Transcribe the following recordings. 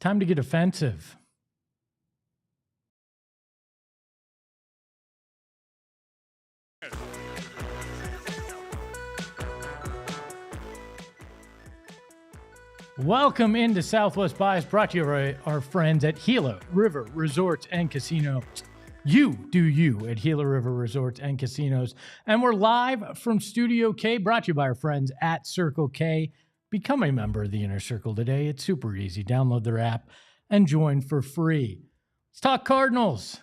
time to get offensive. Welcome into Southwest Bias, brought to you by our friends at Gila River Resorts and Casinos. You do you at Gila River Resorts and Casinos. And we're live from Studio K, brought to you by our friends at Circle K. Become a member of the Inner Circle today. It's super easy. Download their app and join for free. Let's talk Cardinals.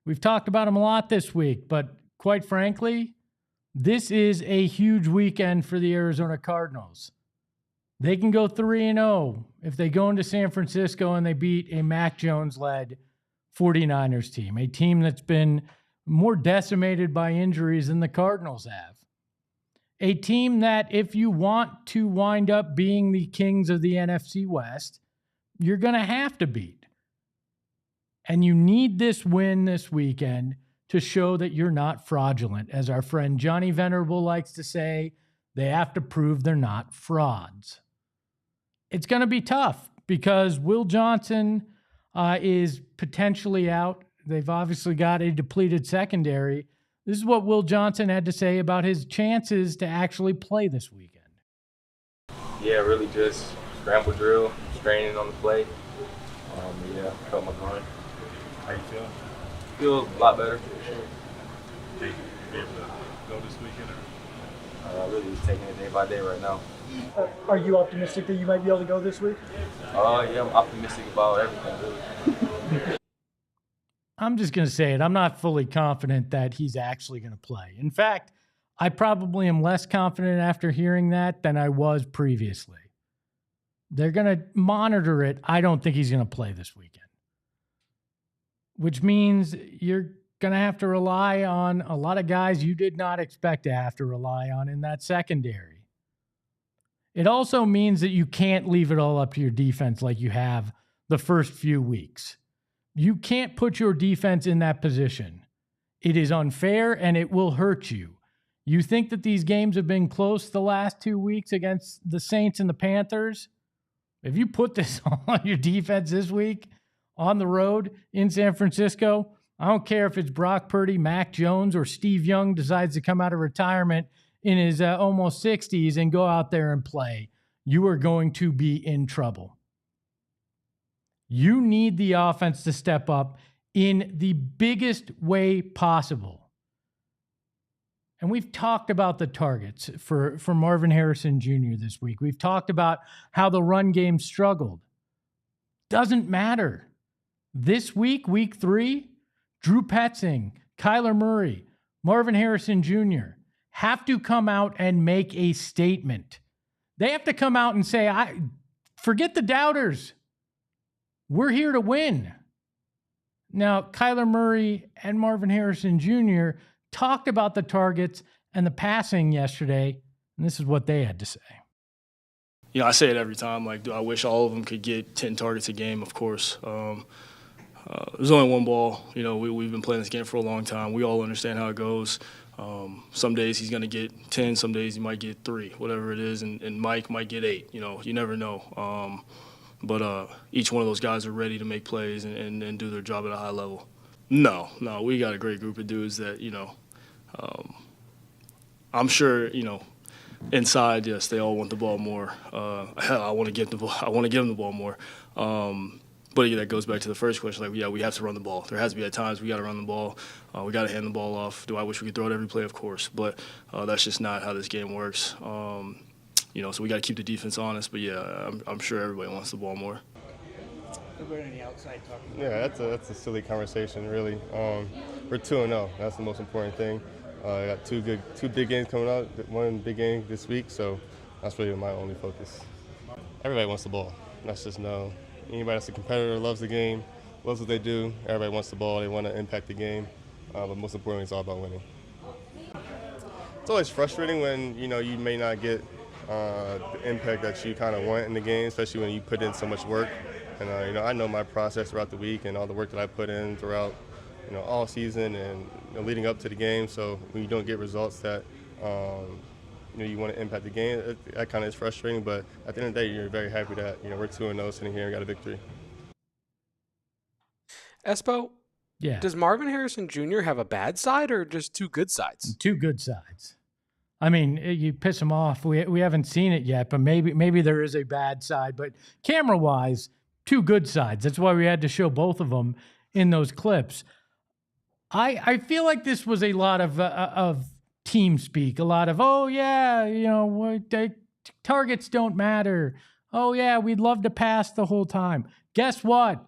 We've talked about them a lot this week, but quite frankly, this is a huge weekend for the Arizona Cardinals. They can go 3-0 if they go into San Francisco and they beat a Mac Jones-led 49ers team, a team that's been more decimated by injuries than the Cardinals have. A team that, if you want to wind up being the kings of the NFC West, you're going to have to beat. And you need this win this weekend to show that you're not fraudulent. As our friend Johnny Venerable likes to say, they have to prove they're not frauds. It's going to be tough because Will Johnson is potentially out. They've obviously got a depleted secondary. This is what Will Johnson had to say about his chances to actually play this weekend. Yeah, really just scramble drill, straining on the play. Felt my grind. How you feeling? Feel a lot better, for sure. Think you'll be able to go this weekend? Really just taking it day by day right now. Are you optimistic that you might be able to go this week? Yeah, I'm optimistic about everything, really. I'm just going to say it. I'm not fully confident that he's actually going to play. In fact, I probably am less confident after hearing that than I was previously. They're going to monitor it. I don't think he's going to play this weekend, which means you're going to have to rely on a lot of guys you did not expect to have to rely on in that secondary. It also means that you can't leave it all up to your defense like you have the first few weeks. You can't put your defense in that position. It is unfair and it will hurt you. You think that these games have been close the last 2 weeks against the Saints and the Panthers? If you put this on your defense this week on the road in San Francisco, I don't care if it's Brock Purdy, Mac Jones, or Steve Young decides to come out of retirement in his almost 60s and go out there and play, you are going to be in trouble. You need the offense to step up in the biggest way possible. And we've talked about the targets for Marvin Harrison Jr. this week. We've talked about how the run game struggled. Doesn't matter. This week, week 3, Drew Petzing, Kyler Murray, Marvin Harrison Jr. have to come out and make a statement. They have to come out and say, forget the doubters. We're here to win. Now, Kyler Murray and Marvin Harrison Jr. talked about the targets and the passing yesterday, and this is what they had to say. You know, I say it every time, like, do I wish all of them could get 10 targets a game? Of course. There's only one ball. You know, we've been playing this game for a long time. We all understand how it goes. Some days he's going to get 10, some days he might get 3, whatever it is, and Mike might get 8. You know, you never know. But each one of those guys are ready to make plays and do their job at a high level. No, we got a great group of dudes that, you know, I'm sure, you know, inside, yes, they all want the ball more. I want to give them the ball more. But yeah, that goes back to the first question. Like, yeah, we have to run the ball. There has to be at times we got to run the ball. We got to hand the ball off. Do I wish we could throw it every play? Of course. But that's just not how this game works. You know, so we got to keep the defense honest. But yeah, I'm sure everybody wants the ball more. Yeah, that's a silly conversation, really. We're 2-0. That's the most important thing. I got two big games coming out. One big game this week, so that's really my only focus. Everybody wants the ball. That's just no. Anybody that's a competitor loves the game, loves what they do. Everybody wants the ball. They want to impact the game. But most importantly, it's all about winning. It's always frustrating when, you know, you may not get the impact that you kind of want in the game, especially when you put in so much work. And, you know, I know my process throughout the week and all the work that I put in throughout, you know, all season and, you know, leading up to the game. So when you don't get results that you want to impact the game. That kind of is frustrating, but at the end of the day, you're very happy that, we're 2-0 sitting here and got a victory. Espo, Yeah. does Marvin Harrison Jr. have a bad side or just two good sides? Two good sides. I mean, you piss him off. We haven't seen it yet, but maybe there is a bad side. But camera-wise, two good sides. That's why we had to show both of them in those clips. I feel like this was a lot of team speak. A lot of, oh, yeah, targets don't matter. Oh, yeah, we'd love to pass the whole time. Guess what?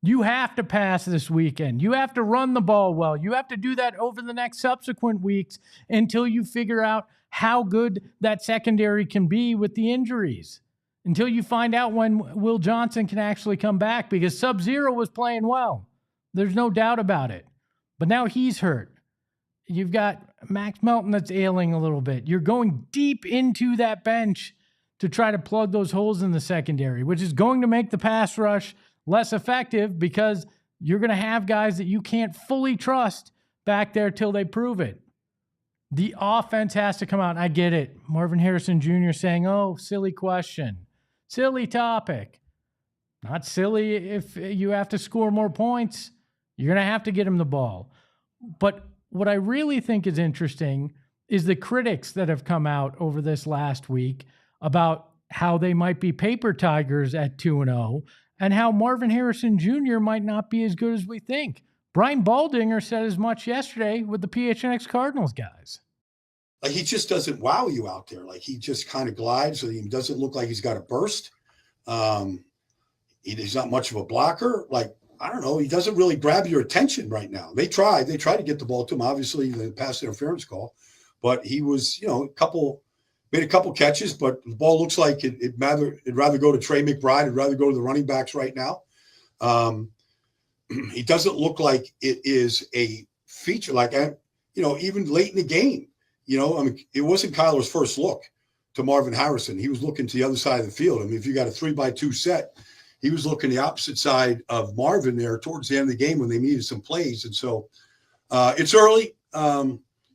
You have to pass this weekend. You have to run the ball well. You have to do that over the next subsequent weeks until you figure out how good that secondary can be with the injuries. Until you find out when Will Johnson can actually come back, because Sub-Zero was playing well. There's no doubt about it. But now he's hurt. You've got Max Melton that's ailing a little bit. You're going deep into that bench to try to plug those holes in the secondary, which is going to make the pass rush less effective because you're going to have guys that you can't fully trust back there till they prove it. The offense has to come out. And I get it. Marvin Harrison Jr. saying, oh, silly question. Silly topic. Not silly if you have to score more points. You're going to have to get him the ball. But what I really think is interesting is the critics that have come out over this last week about how they might be paper tigers at 2-0 and how Marvin Harrison Jr. might not be as good as we think. Brian Baldinger said as much yesterday with the PHNX Cardinals guys. Like, he just doesn't wow you out there. Like, he just kind of glides. He doesn't look like he's got a burst. He's not much of a blocker. Like, I don't know. He doesn't really grab your attention right now. They tried to get the ball to him. Obviously, the pass interference call. But he was, made a couple catches, but the ball looks like it'd rather go to Trey McBride. It'd rather go to the running backs right now. He doesn't look like it is a feature. Like, even late in the game, it wasn't Kyler's first look to Marvin Harrison. He was looking to the other side of the field. I mean, if you got a 3-by-2 set, he was looking the opposite side of Marvin there towards the end of the game when they needed some plays. And so it's early.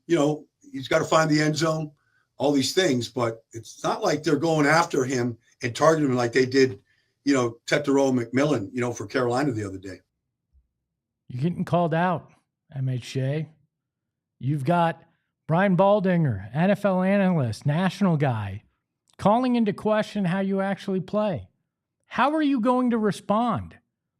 He's got to find the end zone, all these things, but it's not like they're going after him and targeting him like they did, Tetero McMillan, for Carolina the other day. You're getting called out, MHJ. You've got Brian Baldinger, NFL analyst, national guy, calling into question how you actually play. How are you going to respond?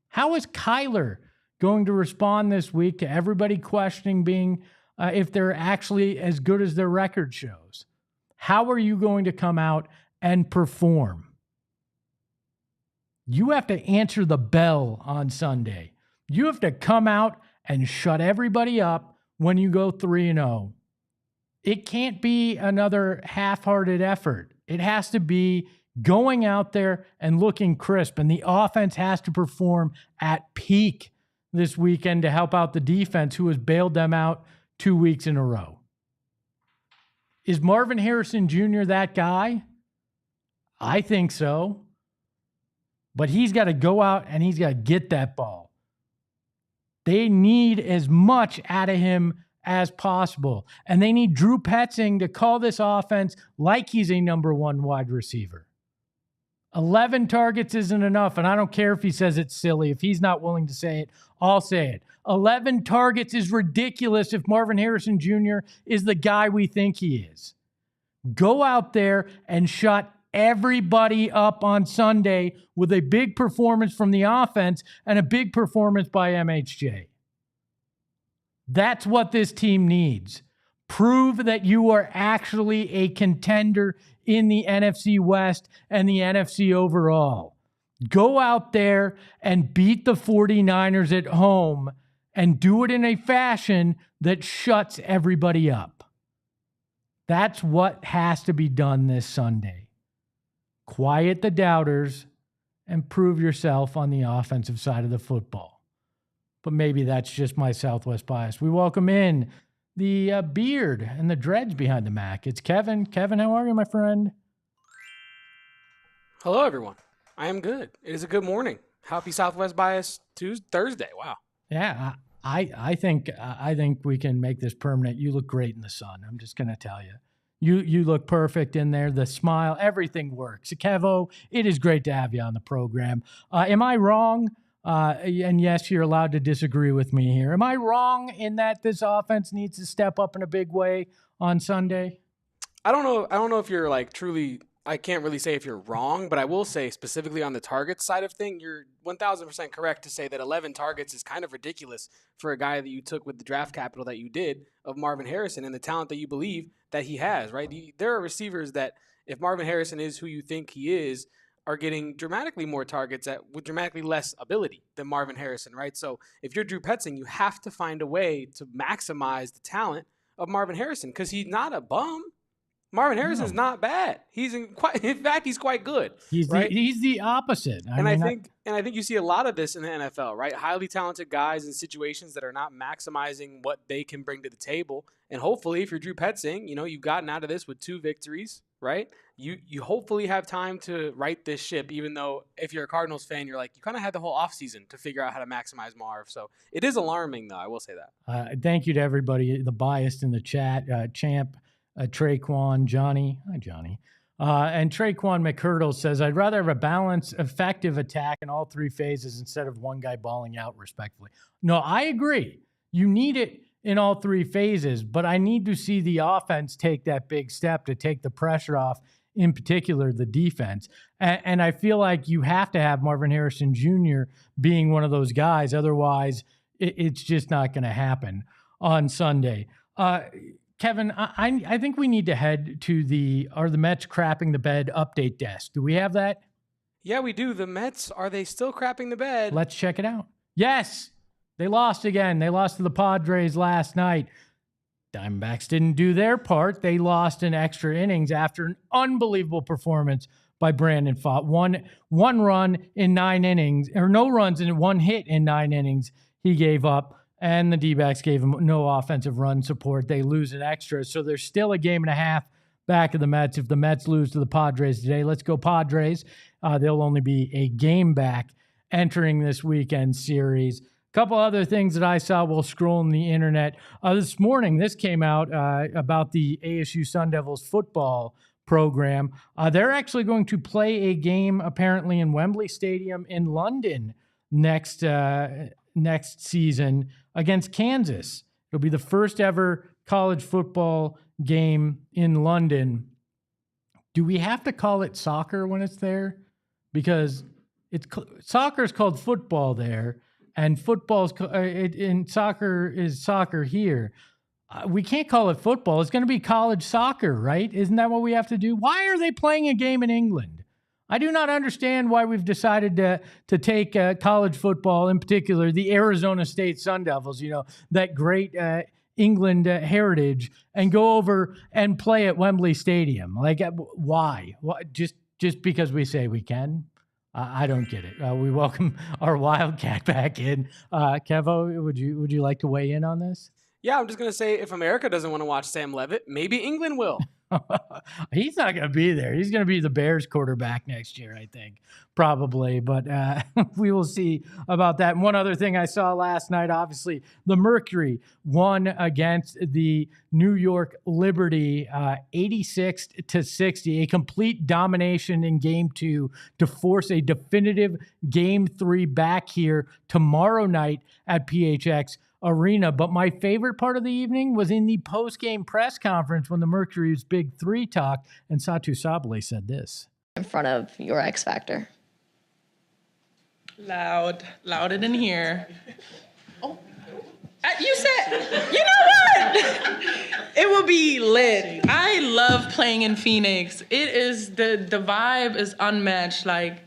How is Kyler going to respond this week to everybody questioning if they're actually as good as their record shows? How are you going to come out and perform? You have to answer the bell on Sunday. You have to come out and shut everybody up when you go 3-0. It can't be another half-hearted effort. It has to be going out there and looking crisp, and the offense has to perform at peak this weekend to help out the defense, who has bailed them out 2 weeks in a row. Is Marvin Harrison Jr. that guy? I think so. But he's got to go out and he's got to get that ball. They need as much out of him as possible. And they need Drew Petzing to call this offense like he's a number one wide receiver. 11 targets isn't enough, and I don't care if he says it's silly. If he's not willing to say it, I'll say it. 11 targets is ridiculous if Marvin Harrison Jr. is the guy we think he is. Go out there and shut everybody up on Sunday with a big performance from the offense and a big performance by MHJ. That's what this team needs. Prove that you are actually a contender in the NFC West and the NFC overall. Go out there and beat the 49ers at home and do it in a fashion that shuts everybody up. That's what has to be done this Sunday. Quiet the doubters and prove yourself on the offensive side of the football. But maybe that's just my Southwest bias. We welcome in the beard and the dreads behind the Mac. It's Kevin. Kevin, how are you, my friend? Hello, everyone. I am good. It is a good morning. Happy Southwest bias Thursday. Wow. Yeah, I think we can make this permanent. You look great in the sun. I'm just going to tell you. You look perfect in there. The smile, everything works. Kevo, it is great to have you on the program. Am I wrong? And yes, you're allowed to disagree with me here. Am I wrong in that this offense needs to step up in a big way on Sunday? I don't know if you're like truly. I can't really say if you're wrong, but I will say specifically on the targets side of thing, you're 1,000% correct to say that 11 targets is kind of ridiculous for a guy that you took with the draft capital that you did of Marvin Harrison and the talent that you believe that he has, right? There are receivers that, if Marvin Harrison is who you think he is, are getting dramatically more targets with dramatically less ability than Marvin Harrison, right? So if you're Drew Petzing, you have to find a way to maximize the talent of Marvin Harrison because he's not a bum. Marvin Harrison's not bad. In fact, he's quite good. He's the opposite. I think you see a lot of this in the NFL, right? Highly talented guys in situations that are not maximizing what they can bring to the table. And hopefully, if you're Drew Petzing, you've gotten out of this with 2 victories, right? You hopefully have time to right this ship, even though if you're a Cardinals fan, you're like, you kind of had the whole offseason to figure out how to maximize Marv. So it is alarming, though. I will say that. Thank you to everybody, the biased in the chat, Champ, Traquan, Johnny. Hi, Johnny. And Traquan McHurdle says, I'd rather have a balanced, effective attack in all 3 phases instead of one guy balling out respectively. No, I agree. You need it in all 3 phases, but I need to see the offense take that big step to take the pressure off, in particular, the defense. And I feel like you have to have Marvin Harrison Jr. being one of those guys. Otherwise, it's just not going to happen on Sunday. Kevin, I think we need to head to the Mets crapping the bed update desk. Do we have that? Yeah, we do. The Mets, are they still crapping the bed? Let's check it out. Yes, they lost again. They lost to the Padres last night. Diamondbacks didn't do their part. They lost in extra innings after an unbelievable performance by Brandon Pfaadt. One run in 9 innings, or no runs and 1 hit in 9 innings he gave up. And the D-backs gave him no offensive run support. They lose an extra. So there's still a game and a half back of the Mets. If the Mets lose to the Padres today, let's go Padres. They'll only be a game back entering this weekend series. A couple other things that I saw while scrolling the internet. This morning, this came out about the ASU Sun Devils football program. They're actually going to play a game apparently in Wembley Stadium in London next season against Kansas. It'll be the first ever college football game in London. Do we have to call it soccer when it's there? Because soccer is called football there, and soccer is soccer here. We can't call it football. It's going to be college soccer, right? Isn't that what we have to do? Why are they playing a game in England? I do not understand why we've decided to take college football, in particular the Arizona State Sun Devils, that great England heritage, and go over and play at Wembley Stadium. Like, why? Just because we say we can? I don't get it. We welcome our Wildcat back in. Kevo, would you like to weigh in on this? Yeah, I'm just going to say if America doesn't want to watch Sam Levitt, maybe England will. He's not going to be there. He's going to be the Bears quarterback next year, I think, probably. But we will see about that. And one other thing I saw last night, obviously, the Mercury won against the New York Liberty 86-60, a complete domination in Game 2 to force a definitive Game 3 back here tomorrow night at PHX Arena. But my favorite part of the evening was in the post-game press conference when the Mercury's Big 3 talked, and Satu Sabale said this. In front of your X Factor. Louder than here. Oh, you said, you know what? It will be lit. I love playing in Phoenix. It is, the vibe is unmatched. Like,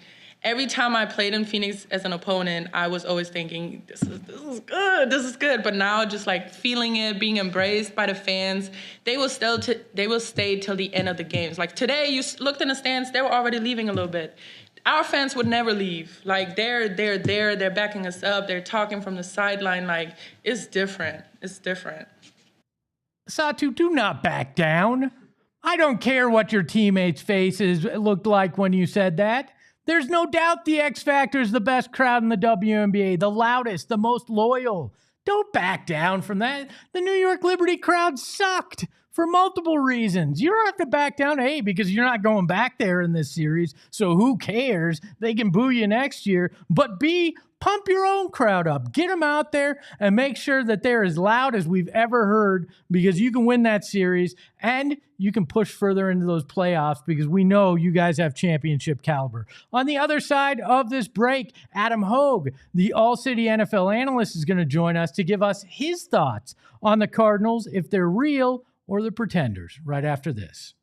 every time I played in Phoenix as an opponent, I was always thinking, this is good. But now just like feeling it, being embraced by the fans, they will stay till the end of the games. Like today, you looked in the stands, they were already leaving a little bit. Our fans would never leave. Like they're there, they're backing us up, they're talking from the sideline. Like it's different. It's different. Satu, do not back down. I don't care what your teammates' faces looked like when you said that. There's no doubt the X Factor is the best crowd in the WNBA, the loudest, the most loyal. Don't back down from that. The New York Liberty crowd sucked for multiple reasons. You don't have to back down, A, because you're not going back there in this series, so who cares? They can boo you next year. But B, pump your own crowd up. Get them out there and make sure that they're as loud as we've ever heard, because you can win that series and you can push further into those playoffs, because we know you guys have championship caliber. On the other side of this break, Adam Hogue, the All-City NFL analyst, is going to join us to give us his thoughts on the Cardinals, if they're real or the pretenders, right after this.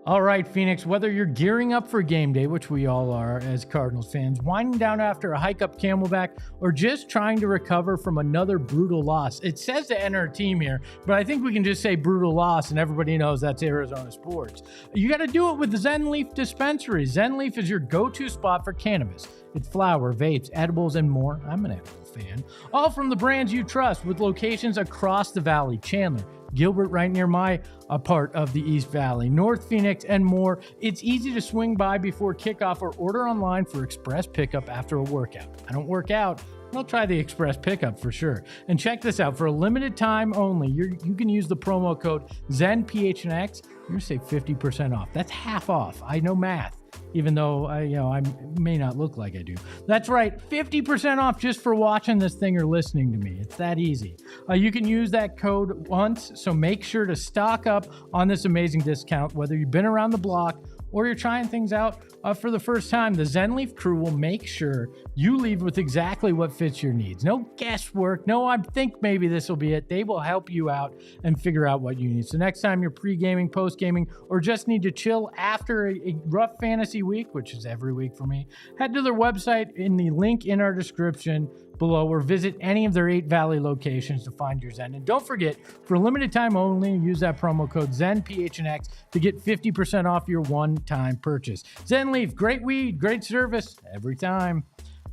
All right, Phoenix, whether you're gearing up for game day, which we all are as Cardinals fans, winding down after a hike up Camelback, or just trying to recover from another brutal loss. It says to enter a team here, but I think we can just say brutal loss and everybody knows that's Arizona sports. You got to do it with the Zen Leaf Dispensary. Zen Leaf is your go-to spot for cannabis. It's flower, vapes, edibles, and more. I'm an edible fan. All from the brands you trust, with locations across the valley. Chandler, Gilbert, right near my part of the East Valley, North Phoenix, and more. It's easy to swing by before kickoff or order online for express pickup after a workout. I don't work out, but I'll try the express pickup for sure. And check this out, for a limited time only, you can use the promo code ZENPHNX. You're going to save 50% off. That's half off. I know math, even though I may not look like I do. That's right, 50% off just for watching this thing or listening to me. It's that easy. You can use that code once, so make sure to stock up on this amazing discount, whether you've been around the block or you're trying things out for the first time. The Zen Leaf crew will make sure you leave with exactly what fits your needs. No guesswork. No, I think maybe this will be it. They will help you out and figure out what you need. So next time you're pre-gaming, post-gaming, or just need to chill after a rough fantasy week, which is every week for me, head to their website in the link in our description below, or visit any of their 8 Valley locations to find your Zen. And don't forget, for a limited time only, use that promo code ZENPHNX to get 50% off your one-time purchase. Zen Leaf, great weed, great service every time.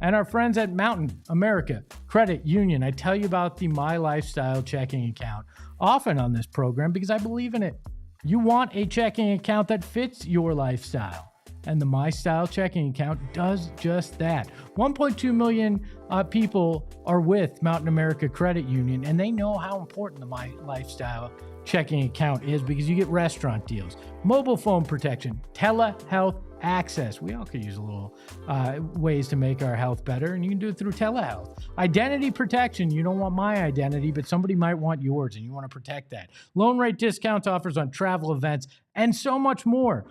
And our friends at Mountain America Credit Union. I tell you about the MyStyle Checking Account often on this program because I believe in it. You want a checking account that fits your lifestyle, and the MyStyle Checking Account does just that. 1.2 million people are with Mountain America Credit Union, and they know how important the MyStyle Checking Account is, because you get restaurant deals, mobile phone protection, telehealth access. We all could use a little ways to make our health better, and you can do it through telehealth. Identity protection. You don't want my identity, but somebody might want yours, and you want to protect that. Loan rate discounts, offers on travel events, and so much more.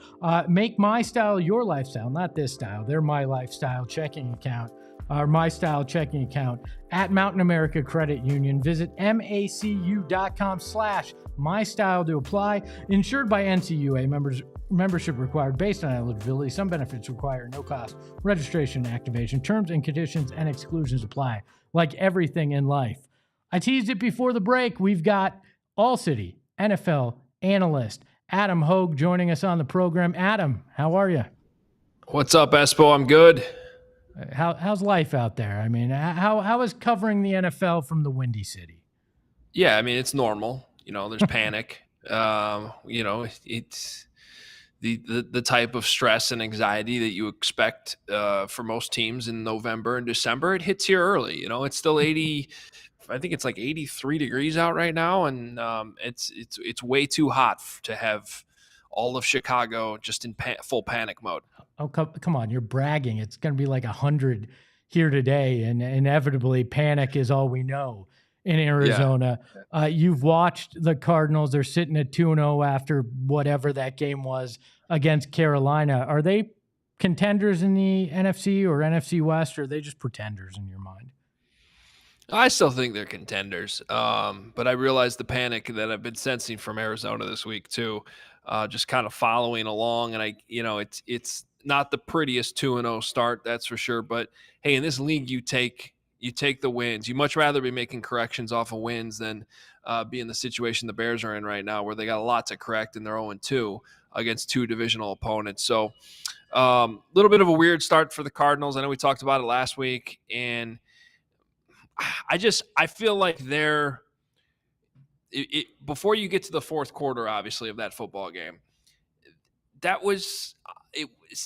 Make MyStyle your lifestyle, not this style. They're My Lifestyle Checking Account, our MyStyle Checking Account at Mountain America Credit Union. Visit macu.com/MyStyle to apply. Insured by NCUA. Membership required based on eligibility. Some benefits require no cost registration and activation. Terms and conditions and exclusions apply, like everything in life. I teased it before the break. We've got All-City NFL analyst Adam Hogue joining us on the program. Adam, how are you? What's up, Espo? I'm good. How's life out there? I mean, how is covering the NFL from the Windy City? Yeah, I mean, it's normal. There's panic. It's the type of stress and anxiety that you expect for most teams in November and December. It hits here early. It's still 80. I think it's like 83 degrees out right now, and it's way too hot to have all of Chicago just in full panic mode. Oh, come on, you're bragging. It's going to be like 100 here today, and inevitably panic is all we know in Arizona. Yeah. You've watched the Cardinals. They're sitting at 2-0 after whatever that game was against Carolina. Are they contenders in the NFC or NFC West, or are they just pretenders in your mind? I still think they're contenders, but I realize the panic that I've been sensing from Arizona this week too, just kind of following along. And it's not the prettiest 2-0 start, that's for sure. But hey, in this league, you take the wins. You much rather be making corrections off of wins than be in the situation the Bears are in right now, where they got a lot to correct and they're 0-2 against 2 divisional opponents. So a little bit of a weird start for the Cardinals. I know we talked about it last week, and I feel like before you get to the fourth quarter, obviously, of that football game, that was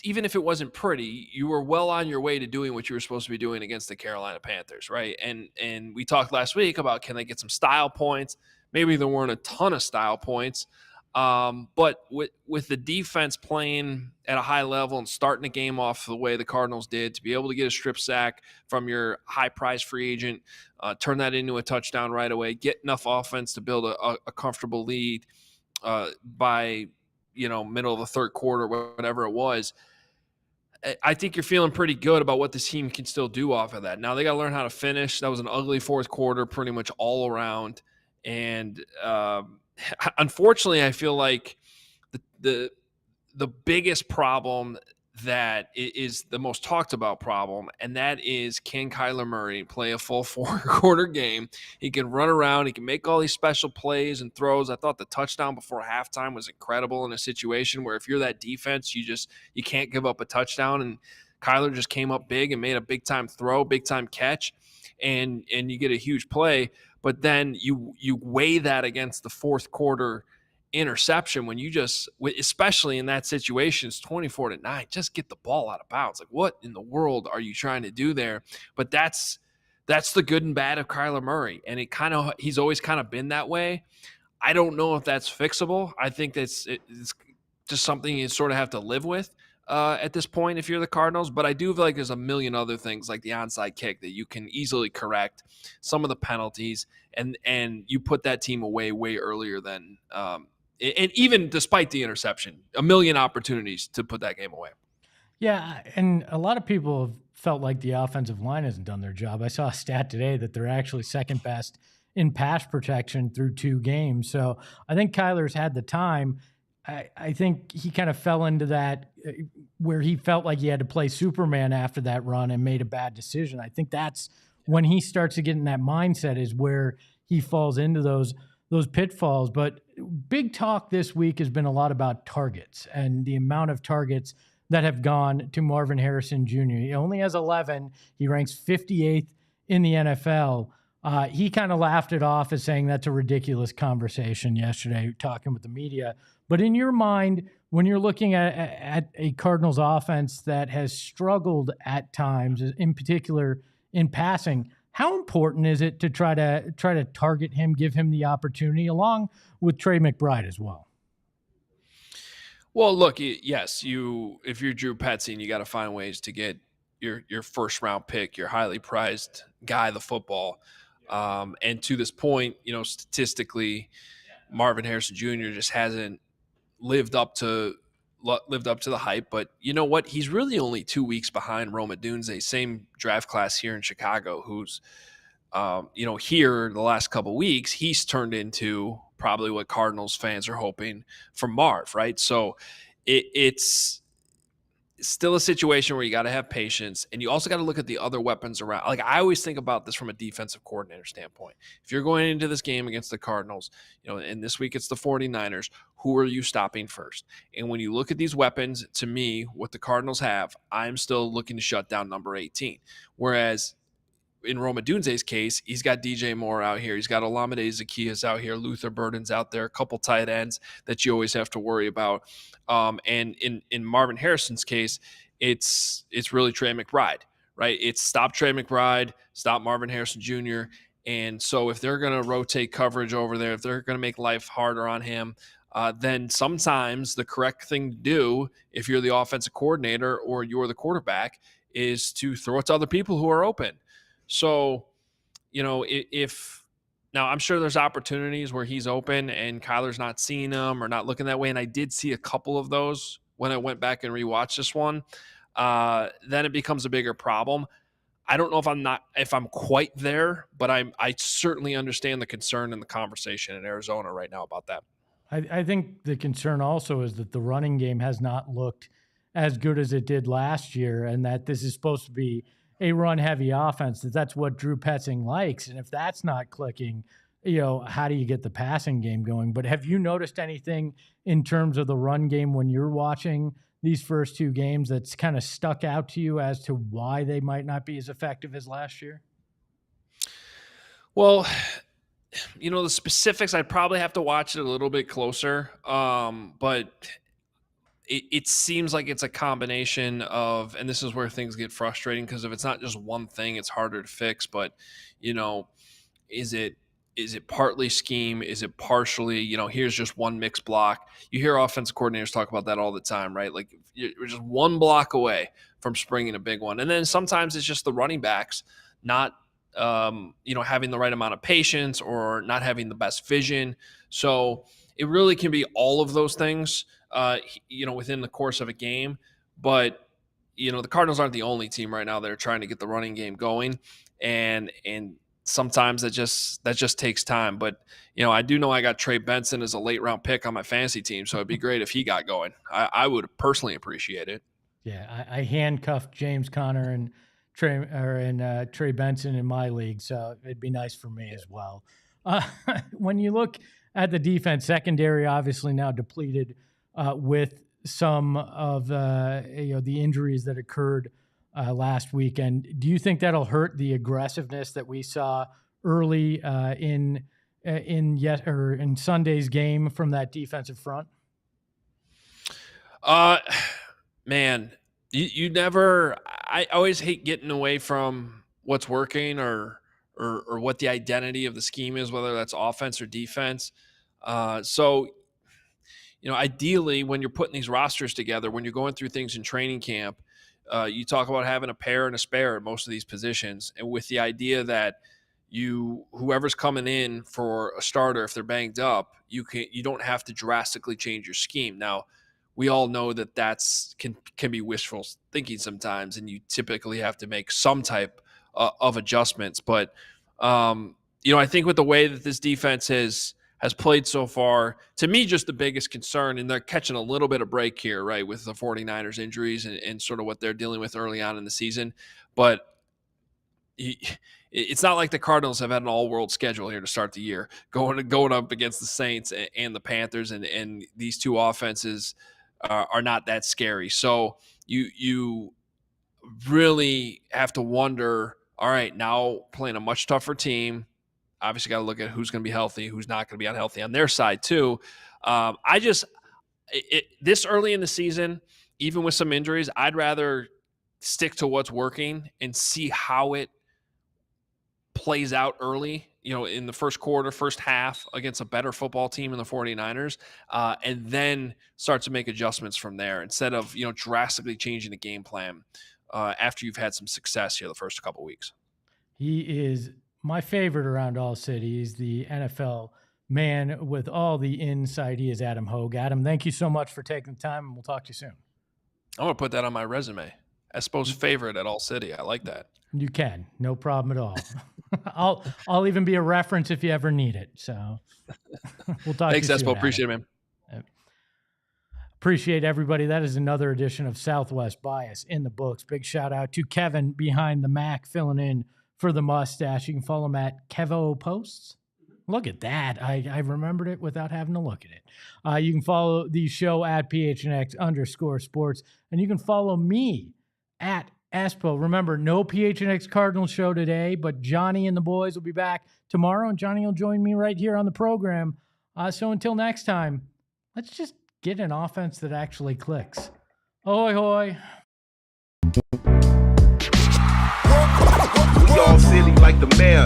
even if it wasn't pretty, you were well on your way to doing what you were supposed to be doing against the Carolina Panthers, right? And we talked last week about, can they get some style points? Maybe there weren't a ton of style points, but with the defense playing at a high level and starting the game off the way the Cardinals did, to be able to get a strip sack from your high-priced free agent, turn that into a touchdown right away, get enough offense to build a comfortable lead by middle of the third quarter, whatever it was. I think you're feeling pretty good about what this team can still do off of that. Now they got to learn how to finish. That was an ugly fourth quarter, pretty much all around. And unfortunately, I feel like the biggest problem that is the most talked about problem, and that is, can Kyler Murray play a full four-quarter game? He can run around. He can make all these special plays and throws. I thought the touchdown before halftime was incredible in a situation where if you're that defense, you can't give up a touchdown. And Kyler just came up big and made a big-time throw, big-time catch, and you get a huge play. But then you weigh that against the fourth quarter interception when you just, especially in that situation, it's 24-9, just get the ball out of bounds. Like, what in the world are you trying to do there? But that's the good and bad of Kyler Murray. And he's always kind of been that way. I don't know if that's fixable. I think it's just something you sort of have to live with at this point if you're the Cardinals. But I do feel like there's a million other things like the onside kick that you can easily correct, some of the penalties, and you put that team away way earlier than and even despite the interception, a million opportunities to put that game away. Yeah, and a lot of people have felt like the offensive line hasn't done their job. I saw a stat today that they're actually second best in pass protection through 2 games. So I think Kyler's had the time. I think he kind of fell into that where he felt like he had to play Superman after that run and made a bad decision. I think that's when he starts to get in that mindset, is where he falls into those pitfalls. But big talk this week has been a lot about targets and the amount of targets that have gone to Marvin Harrison Jr. He only has 11. He ranks 58th in the NFL. He kind of laughed it off as saying that's a ridiculous conversation yesterday, talking with the media. But in your mind, when you're looking at a Cardinals offense that has struggled at times, in particular in passing, how important is it to try to target him, give him the opportunity, along with Trey McBride as well? Well, look, yes, if you're Drew Petzing, you got to find ways to get your first round pick, your highly prized guy, the football. And to this point, statistically, Marvin Harrison Jr. just hasn't lived up to the hype. But you know what? He's really only 2 weeks behind Rome Odunze, same draft class here in Chicago, who's, here the last couple of weeks, he's turned into probably what Cardinals fans are hoping for Marv, right? So it's still a situation where you got to have patience, and you also got to look at the other weapons around. Like, I always think about this from a defensive coordinator standpoint. If you're going into this game against the Cardinals, and this week it's the 49ers, who are you stopping first? And when you look at these weapons, to me, what the Cardinals have, I'm still looking to shut down number 18. Whereas in Rome Odunze's case, he's got DJ Moore out here. He's got Olamide Zaccheaus out here. Luther Burden's out there. A couple tight ends that you always have to worry about. And in Marvin Harrison's case, it's really Trey McBride, right? It's stop Trey McBride, stop Marvin Harrison Jr. And so if they're going to rotate coverage over there, if they're going to make life harder on him, then sometimes the correct thing to do, if you're the offensive coordinator or you're the quarterback, is to throw it to other people who are open. So, if now I'm sure there's opportunities where he's open and Kyler's not seeing them or not looking that way. And I did see a couple of those when I went back and rewatched this one. Then it becomes a bigger problem. I don't know if I'm quite there, but I certainly understand the concern and the conversation in Arizona right now about that. I think the concern also is that the running game has not looked as good as it did last year, and that this is supposed to be a run-heavy offense, that's what Drew Petzing likes. And if that's not clicking, how do you get the passing game going? But have you noticed anything in terms of the run game when you're watching these first 2 games that's kind of stuck out to you as to why they might not be as effective as last year? Well, the specifics, I'd probably have to watch it a little bit closer. But it seems like it's a combination of, and this is where things get frustrating, because if it's not just one thing, it's harder to fix. But, is it partly scheme? Is it partially, here's just one mixed block? You hear offensive coordinators talk about that all the time, right? Like, you're just one block away from springing a big one. And then sometimes it's just the running backs not, having the right amount of patience or not having the best vision. So it really can be all of those things, within the course of a game. But, the Cardinals aren't the only team right now that are trying to get the running game going. And sometimes that just takes time. But, I do know I got Trey Benson as a late round pick on my fantasy team. So it'd be great if he got going. I would personally appreciate it. Yeah, I handcuffed James Conner and Trey Benson in my league, so it'd be nice for me as well. When you look at the defense, secondary obviously now depleted with some of the injuries that occurred last weekend. Do you think that'll hurt the aggressiveness that we saw early in Sunday's game from that defensive front? Man, you never. I always hate getting away from what's working or what the identity of the scheme is, whether that's offense or defense. So, ideally, when you're putting these rosters together, when you're going through things in training camp, you talk about having a pair and a spare at most of these positions, and with the idea that whoever's coming in for a starter, if they're banged up, you don't have to drastically change your scheme. Now, we all know that can be wishful thinking sometimes, and you typically have to make some type of adjustments. But I think with the way that this defense has played so far, to me, just the biggest concern, and they're catching a little bit of break here, right, with the 49ers injuries and sort of what they're dealing with early on in the season. But it's not like the Cardinals have had an all-world schedule here to start the year, going up against the Saints and the Panthers, and these two offenses are not that scary. So you really have to wonder, all right, now playing a much tougher team, obviously got to look at who's going to be healthy, who's not going to be unhealthy on their side too. This early in the season, even with some injuries, I'd rather stick to what's working and see how it plays out early, in the first quarter, first half against a better football team in the 49ers, and then start to make adjustments from there instead of, drastically changing the game plan after you've had some success here the first couple weeks. He is my favorite around All-City. He's the NFL man with all the insight. He is Adam Hogue. Adam, thank you so much for taking the time, and we'll talk to you soon. I'm going to put that on my resume. Espo's favorite at All-City. I like that. You can. No problem at all. I'll even be a reference if you ever need it. So we'll talk Thanks, to you soon. Espo. Appreciate it, man. Appreciate everybody. That is another edition of Southwest Bias in the books. Big shout out to Kevin behind the Mac filling in for the mustache. You can follow him at Kevo Posts. Look at that. I remembered it without having to look at it. You can follow the show at PHNX_sports. And you can follow me at Espo. Remember, no PHNX Cardinals show today, but Johnny and the boys will be back tomorrow, and Johnny will join me right here on the program. So until next time, let's just get an offense that actually clicks. Ahoy, hoy. We all silly like the mayor.